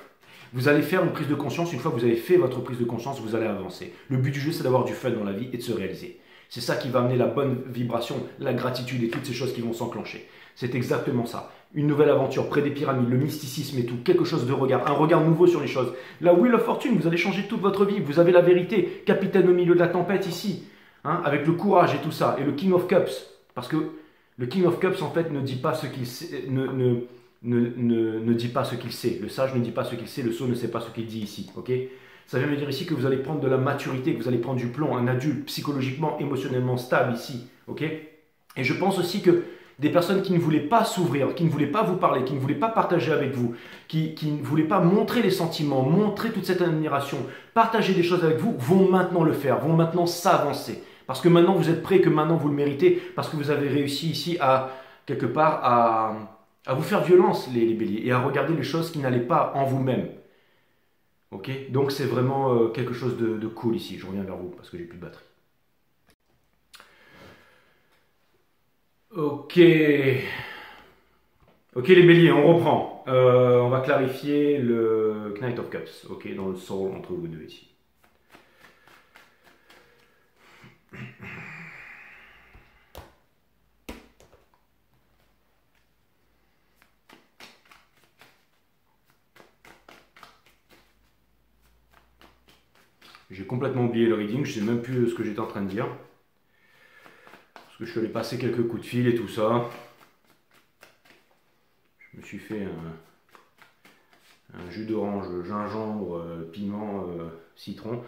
Vous allez faire une prise de conscience. Une fois que vous avez fait votre prise de conscience, vous allez avancer. Le but du jeu, c'est d'avoir du fun dans la vie et de se réaliser. C'est ça qui va amener la bonne vibration, la gratitude et toutes ces choses qui vont s'enclencher. C'est exactement ça. Une nouvelle aventure près des pyramides, le mysticisme et tout, quelque chose de regard, un regard nouveau sur les choses. La Wheel of Fortune, vous allez changer toute votre vie. Vous avez la vérité, capitaine au milieu de la tempête ici, hein, avec le courage et tout ça. Et le King of Cups, parce que le King of Cups, en fait, ne dit pas ce qu'il sait, ne dit pas ce qu'il sait. Le sage ne dit pas ce qu'il sait, le sot ne sait pas ce qu'il dit ici. Ok? Ça vient me dire ici que vous allez prendre de la maturité, que vous allez prendre du plomb, un adulte psychologiquement, émotionnellement stable ici. Ok? Et je pense aussi que des personnes qui ne voulaient pas s'ouvrir, qui ne voulaient pas vous parler, qui ne voulaient pas partager avec vous, qui ne voulaient pas montrer les sentiments, montrer toute cette admiration, partager des choses avec vous, vont maintenant le faire, vont maintenant s'avancer. Parce que maintenant vous êtes prêts, que maintenant vous le méritez, parce que vous avez réussi ici à, quelque part, à vous faire violence, les béliers, et à regarder les choses qui n'allaient pas en vous-même. Ok? Donc c'est vraiment quelque chose de cool ici. Je reviens vers vous parce que j'ai plus de batterie. Ok. Ok les béliers, on reprend. On va clarifier le Knight of Cups. Ok, dans le soul entre vous deux ici. J'ai complètement oublié le reading, je ne sais même plus ce que j'étais en train de dire. Parce que je suis allé passer quelques coups de fil et tout ça. Je me suis fait un jus d'orange, gingembre, piment, citron.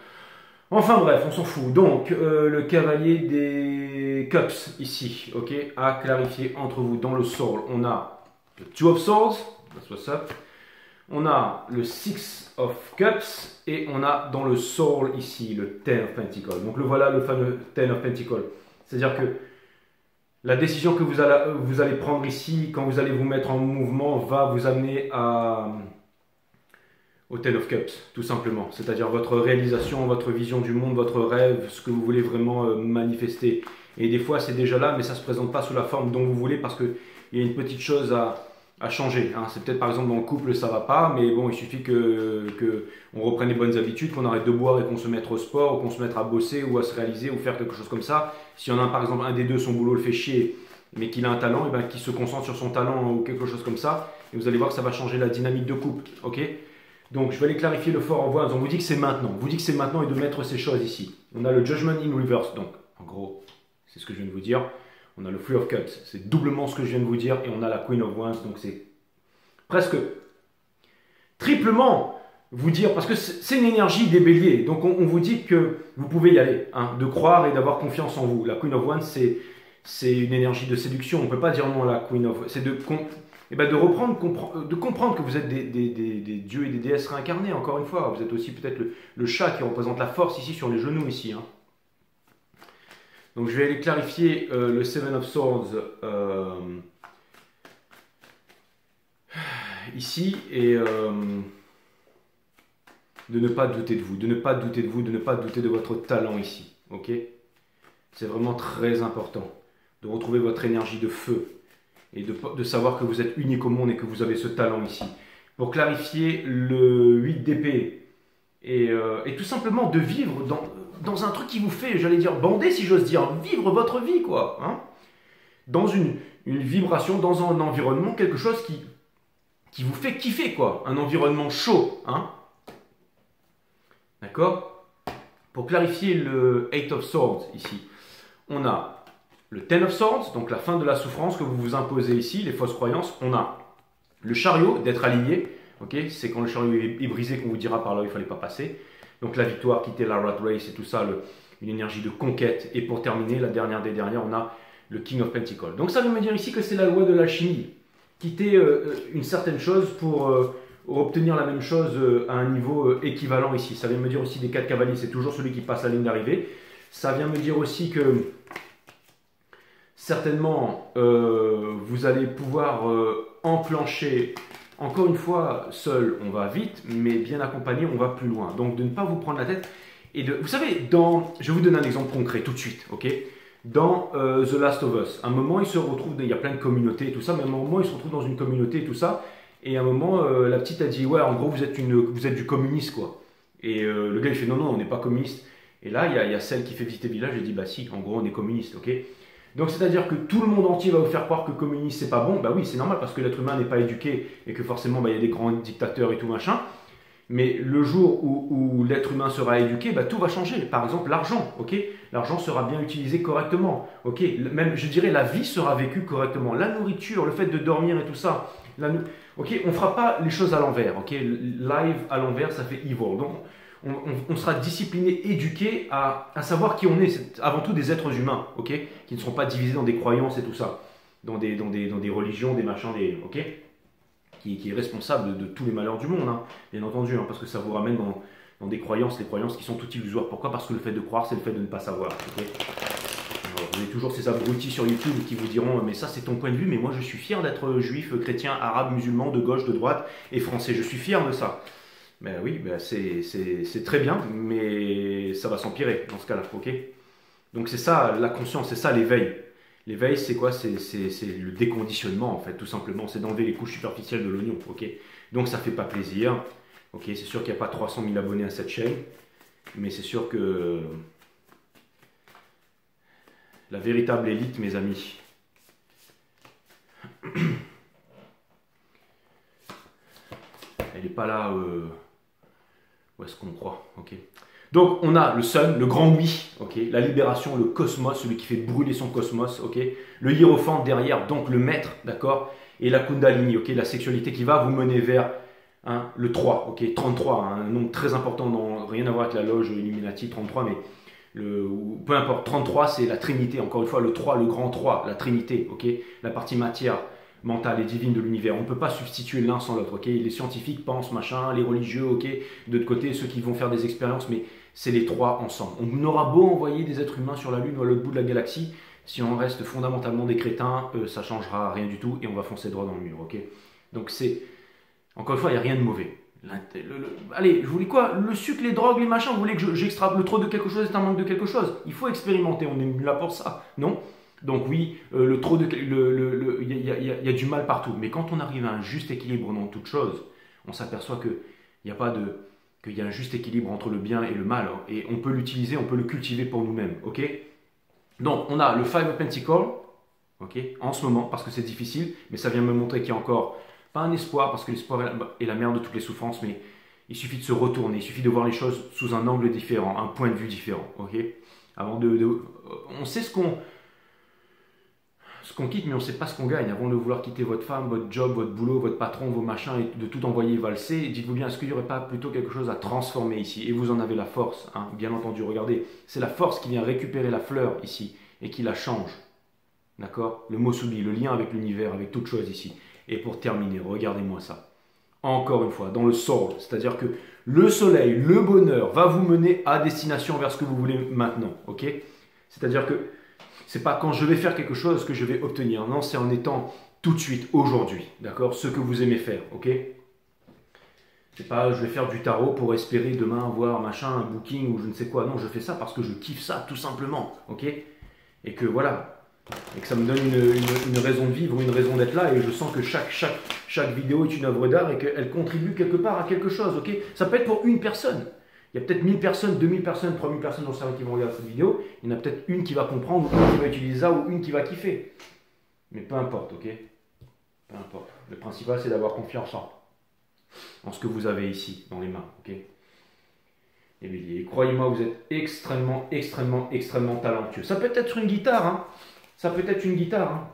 Enfin bref, on s'en fout. Donc, le cavalier des cups ici, ok, à clarifier entre vous dans le soul. On a le Two of Swords, that's what's up. On a le Six of Cups et on a dans le soul ici le Ten of Pentacles. Donc le voilà le fameux Ten of Pentacles. C'est-à-dire que la décision que vous allez prendre ici, quand vous allez vous mettre en mouvement, va vous amener au Ten of Cups, tout simplement. C'est-à-dire votre réalisation, votre vision du monde, votre rêve, ce que vous voulez vraiment manifester. Et des fois, c'est déjà là, mais ça ne se présente pas sous la forme dont vous voulez parce qu'il y a une petite chose à changer. Hein. C'est peut-être par exemple dans le couple, ça va pas, mais bon, il suffit qu'on reprenne les bonnes habitudes, qu'on arrête de boire et qu'on se mette au sport, ou qu'on se mette à bosser ou à se réaliser ou faire quelque chose comme ça. Si on a par exemple un des deux, son boulot le fait chier, mais qu'il a un talent, et ben, qu'il se concentre sur son talent ou quelque chose comme ça, et vous allez voir que ça va changer la dynamique de couple. Ok? Donc je vais aller clarifier le Four of Wands. On vous dit que c'est maintenant. On vous dit que c'est maintenant et de mettre ces choses ici. On a le Judgment in Reverse. Donc en gros, c'est ce que je viens de vous dire. On a le Three of Cups. C'est doublement ce que je viens de vous dire. Et on a la Queen of Wands. Donc c'est presque triplement vous dire. Parce que c'est une énergie des béliers. Donc on vous dit que vous pouvez y aller. Hein, de croire et d'avoir confiance en vous. La Queen of Wands, c'est une énergie de séduction. On ne peut pas dire non à la Queen of Wands. C'est de comprendre que vous êtes des dieux et des déesses réincarnés, encore une fois. Vous êtes aussi peut-être le chat qui représente la force ici sur les genoux ici. Hein. Donc je vais aller clarifier le Seven of Swords ici et de ne pas douter de vous, de ne pas douter de vous, de ne pas douter de votre talent ici. Ok? C'est vraiment très important de retrouver votre énergie de feu. Et de savoir que vous êtes unique au monde et que vous avez ce talent ici. Pour clarifier le 8 d'épée et tout simplement de vivre dans un truc qui vous fait, j'allais dire, bander si j'ose dire, vivre votre vie quoi. Hein, dans une vibration, dans un environnement, quelque chose qui vous fait kiffer quoi. Un environnement chaud. Hein. D'accord? Pour clarifier le 8 of Swords ici, on a le Ten of Swords, donc la fin de la souffrance que vous vous imposez ici, les fausses croyances. On a le chariot, d'être aligné. Okay, c'est quand le chariot est brisé qu'on vous dira par là où il ne fallait pas passer. Donc la victoire, quitter la rat race et tout ça, une énergie de conquête. Et pour terminer, la dernière des dernières, on a le King of Pentacles. Donc ça veut me dire ici que c'est la loi de l'alchimie. Quitter une certaine chose pour obtenir la même chose à un niveau équivalent ici. Ça vient me dire aussi des 4 cavaliers, c'est toujours celui qui passe la ligne d'arrivée. Ça vient me dire aussi que certainement, vous allez pouvoir enclencher encore une fois, seul, on va vite, mais bien accompagné, on va plus loin. Donc, de ne pas vous prendre la tête. Et vous savez, je vais vous donner un exemple concret tout de suite, ok? Dans The Last of Us, à un moment, il se retrouve, il y a plein de communautés et tout ça, mais à un moment, il se retrouve dans une communauté et tout ça. Et à un moment, la petite a dit, ouais, en gros, vous êtes du communiste, quoi. Et le gars, il fait, non, non, on n'est pas communiste. Et là, il y a celle qui fait visiter le village, elle dit, bah si, en gros, on est communiste, ok? Donc, c'est-à-dire que tout le monde entier va vous faire croire que communiste, c'est pas bon. Bah oui, c'est normal, parce que l'être humain n'est pas éduqué et que forcément, bah, il y a des grands dictateurs et tout machin. Mais le jour où l'être humain sera éduqué, bah, tout va changer. Par exemple, l'argent, ok? L'argent sera bien utilisé correctement, ok? Même, je dirais, la vie sera vécue correctement. La nourriture, le fait de dormir et tout ça, ok? On ne fera pas les choses à l'envers, ok? Live à l'envers, ça fait evil. Donc, on sera discipliné, éduqué à savoir qui on est. C'est avant tout des êtres humains, ok? Qui ne seront pas divisés dans des croyances et tout ça, dans des religions, des machins, ok? Qui est responsable de tous les malheurs du monde, hein, bien entendu, hein, parce que ça vous ramène dans des croyances, les croyances qui sont toutes illusoires. Pourquoi? Parce que le fait de croire, c'est le fait de ne pas savoir. Okay. Alors, vous avez toujours ces abrutis sur YouTube qui vous diront, mais ça c'est ton point de vue, mais moi je suis fier d'être juif, chrétien, arabe, musulman, de gauche, de droite et français. Je suis fier de ça. Ben oui, ben c'est très bien, mais ça va s'empirer dans ce cas-là. Okay. Donc c'est ça la conscience, c'est ça l'éveil. L'éveil, c'est quoi? C'est le déconditionnement, en fait, tout simplement. C'est d'enlever les couches superficielles de l'oignon, ok? Donc, ça fait pas plaisir. Ok, c'est sûr qu'il n'y a pas 300 000 abonnés à cette chaîne. Mais c'est sûr que la véritable élite, mes amis, elle n'est pas là où est-ce qu'on croit, ok? Donc, on a le Sun, le grand oui, ok, la libération, le cosmos, celui qui fait brûler son cosmos, ok, le hiérophante derrière, donc le maître, d'accord, et la kundalini, ok, la sexualité qui va vous mener vers le 3, ok, 33, un nombre très important, rien à voir avec la loge Illuminati 33, mais peu importe, 33 c'est la Trinité, encore une fois, le 3, le grand 3, la Trinité, ok, la partie matière mentale et divine de l'univers. On ne peut pas substituer l'un sans l'autre, ok. Les scientifiques pensent machin, les religieux, ok. De l'autre côté, ceux qui vont faire des expériences, mais c'est les trois ensemble. On aura beau envoyer des êtres humains sur la Lune ou à l'autre bout de la galaxie, si on reste fondamentalement des crétins, ça ne changera rien du tout et on va foncer droit dans le mur, ok. Donc c'est, encore une fois, il n'y a rien de mauvais. Allez, je vous dis quoi? Le sucre, les drogues, les machins, vous voulez que j'extrape le trop de quelque chose est un manque de quelque chose? Il faut expérimenter, on est là pour ça, non? Donc oui, le trop de, il y a du mal partout. Mais quand on arrive à un juste équilibre dans toute chose, on s'aperçoit qu'il y a un juste équilibre entre le bien et le mal. Et on peut l'utiliser, on peut le cultiver pour nous-mêmes. Ok? Donc on a le Five of Pentacles, ok, en ce moment, parce que c'est difficile, mais ça vient me montrer qu'il y a encore, pas un espoir, parce que l'espoir est la mère de toutes les souffrances, mais il suffit de se retourner, il suffit de voir les choses sous un angle différent, un point de vue différent. Ok? Avant on sait ce qu'on quitte, mais on ne sait pas ce qu'on gagne. Avant de vouloir quitter votre femme, votre job, votre boulot, votre patron, vos machins, et de tout envoyer valser, dites-vous bien, est-ce qu'il n'y aurait pas plutôt quelque chose à transformer ici? Et vous en avez la force, hein, bien entendu. Regardez, c'est la force qui vient récupérer la fleur ici, et qui la change. D'accord? Le Mosubi, le lien avec l'univers, avec toute chose ici. Et pour terminer, regardez-moi ça. Encore une fois, dans le soul, c'est-à-dire que le soleil, le bonheur, va vous mener à destination vers ce que vous voulez maintenant. Ok? C'est-à-dire que c'est pas quand je vais faire quelque chose que je vais obtenir. Non, c'est en étant tout de suite, aujourd'hui. D'accord? Ce que vous aimez faire. Ok? C'est pas je vais faire du tarot pour espérer demain avoir machin, un booking ou je ne sais quoi. Non, je fais ça parce que je kiffe ça, tout simplement. Ok? Et que voilà. Et que ça me donne une raison de vivre, une raison d'être là. Et je sens que chaque vidéo est une œuvre d'art et qu'elle contribue quelque part à quelque chose. Ok? Ça peut être pour une personne. Il y a peut-être 1000 personnes, 2000 personnes, 3000 personnes dans le cerveau qui vont regarder cette vidéo. Il y en a peut-être une qui va comprendre, une qui va utiliser ça ou une qui va kiffer. Mais peu importe, ok? Peu importe. Le principal, c'est d'avoir confiance en ce que vous avez ici, dans les mains, ok? Les béliers. Croyez-moi, vous êtes extrêmement, extrêmement, extrêmement talentueux. Ça peut être une guitare, hein? Ça peut être une guitare, hein?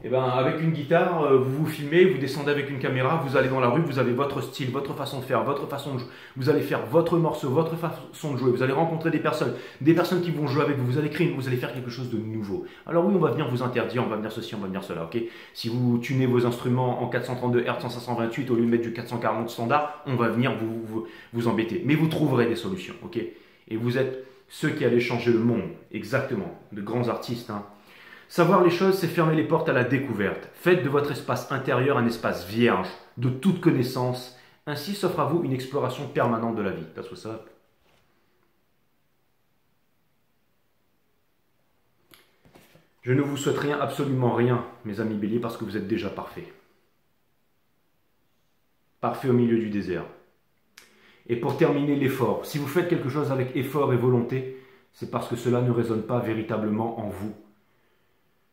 Et ben, avec une guitare, vous vous filmez, vous descendez avec une caméra, vous allez dans la rue, vous avez votre style, votre façon de faire, votre façon de jouer. Vous allez faire votre morceau, votre façon de jouer. Vous allez rencontrer des personnes qui vont jouer avec vous. Vous allez créer, vous allez faire quelque chose de nouveau. Alors oui, on va venir vous interdire, on va venir ceci, on va venir cela, ok? Si vous tunez vos instruments en 432 Hz, en 528 au lieu de mettre du 440 standard, on va venir vous embêter. Mais vous trouverez des solutions, ok? Et vous êtes ceux qui allaient changer le monde, exactement, de grands artistes, hein. Savoir les choses, c'est fermer les portes à la découverte. Faites de votre espace intérieur un espace vierge. de toute connaissance. Ainsi s'offre à vous une exploration permanente de la vie. That's what's up. Je ne vous souhaite rien, absolument rien, mes amis béliers, parce que vous êtes déjà parfaits. Parfait au milieu du désert. Et pour terminer, l'effort. Si vous faites quelque chose avec effort et volonté, c'est parce que cela ne résonne pas véritablement en vous.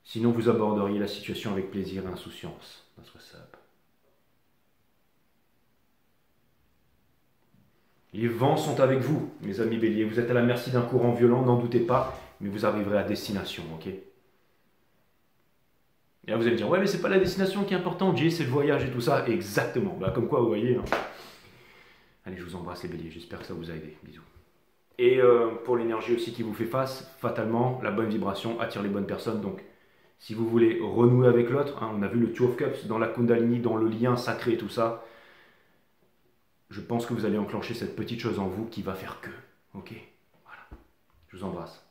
Sinon, vous aborderiez la situation avec plaisir et insouciance. That's what's up. Les vents sont avec vous, mes amis béliers. Vous êtes à la merci d'un courant violent, n'en doutez pas, mais vous arriverez à destination, ok? Et là, vous allez me dire, ouais, mais c'est pas la destination qui est importante, Jay, c'est le voyage et tout ça. Exactement. Bah, comme quoi, vous voyez. Hein. Allez, je vous embrasse, les béliers. J'espère que ça vous a aidé. Bisous. Et pour l'énergie aussi qui vous fait face, fatalement, la bonne vibration attire les bonnes personnes. Donc, si vous voulez renouer avec l'autre, hein, on a vu le Two of Cups dans la Kundalini, dans le lien sacré et tout ça. Je pense que vous allez enclencher cette petite chose en vous qui va faire que. Ok? Voilà. Je vous embrasse.